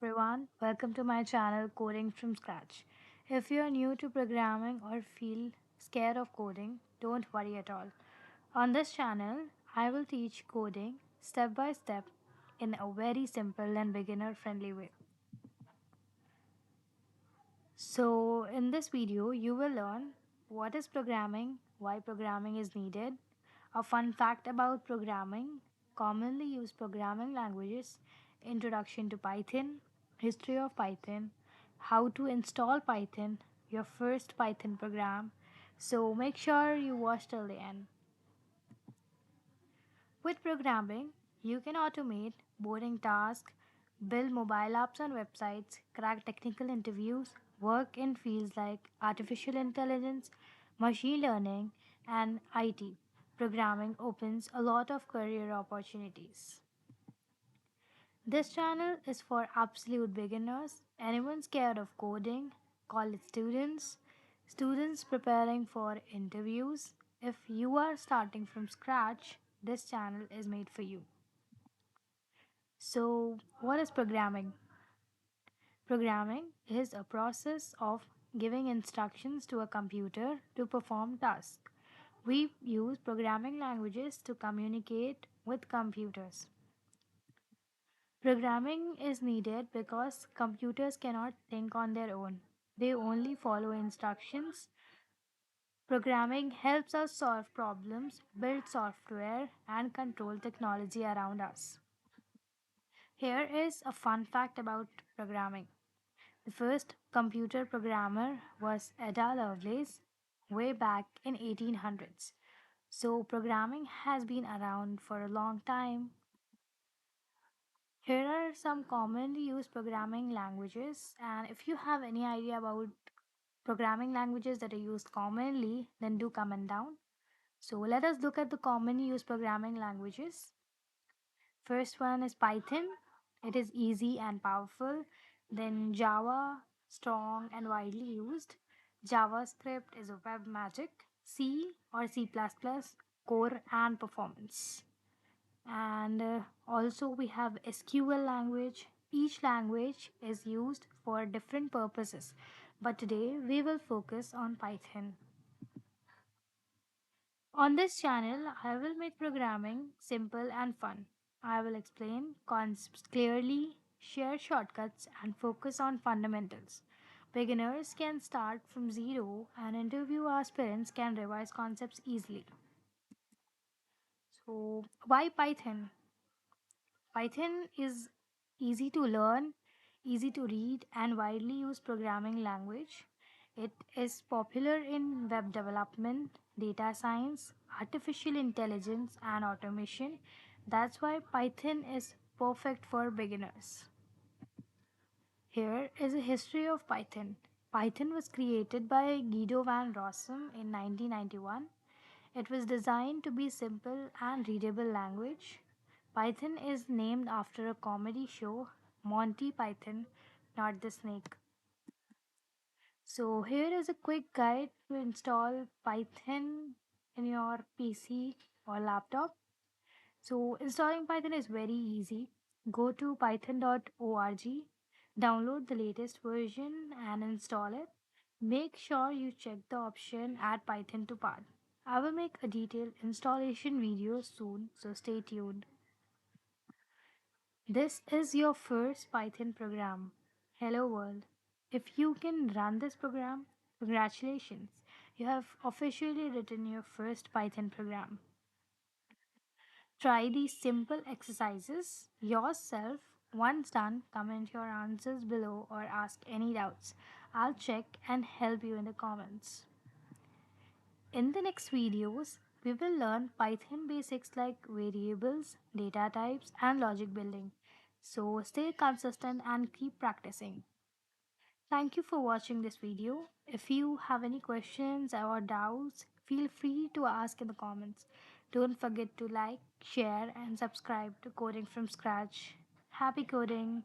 everyone. Welcome to my channel Coding from Scratch. If you are new to programming or feel scared of coding, don't worry at all. On this channel, I will teach coding step by step in a very simple and beginner friendly way. So, in this video, you will learn what is programming, why programming is needed, a fun fact about programming, commonly used programming languages, introduction to Python, history of Python, how to install Python, your first Python program. So, make sure you watch till the end. With programming, you can automate boring tasks, build mobile apps and websites, crack technical interviews, work in fields like artificial intelligence, machine learning, and IT. Programming opens a lot of career opportunities. This channel is for absolute beginners, anyone scared of coding, college students, students preparing for interviews. If you are starting from scratch, this channel is made for you. So, what is programming? Programming is a process of giving instructions to a computer to perform tasks. We use programming languages to communicate with computers. Programming is needed because computers cannot think on their own. They only follow instructions. Programming helps us solve problems, build software, and control technology around us. Here is a fun fact about programming. The first computer programmer was Ada Lovelace way back in 1800s. So programming has been around for a long time. Here are some commonly used programming languages, and if you have any idea about programming languages that are used commonly, then do comment down. So let us look at the commonly used programming languages. First one is Python. It is easy and powerful. Then Java, strong and widely used. JavaScript is a web magic. C or C++, core and performance. And also we have SQL language. Each language is used for different purposes, but today we will focus on Python. On this channel, I will make programming simple and fun. I will explain concepts clearly, share shortcuts, and focus on fundamentals. Beginners can start from zero, and interview aspirants can revise concepts easily. So, why Python? Python is easy to learn, easy to read, and widely used programming language. It is popular in web development, data science, artificial intelligence, and automation. That's why Python is perfect for beginners. Here is a history of Python. Python was created by Guido van Rossum in 1991. It was designed to be simple and readable language. Python is named after a comedy show, Monty Python, not the snake. So here is a quick guide to install Python in your PC or laptop. So installing Python is very easy. Go to python.org, download the latest version and install it. Make sure you check the option Add Python to Path. I will make a detailed installation video soon, so stay tuned. This is your first Python program. Hello world. If you can run this program, congratulations. You have officially written your first Python program. Try these simple exercises yourself. Once done, comment your answers below or ask any doubts. I'll check and help you in the comments. In the next videos, we will learn Python basics like variables, data types, and logic building. So stay consistent and keep practicing. Thank you for watching this video. If you have any questions or doubts, feel free to ask in the comments. Don't forget to like, share, and subscribe to Coding from Scratch. Happy coding!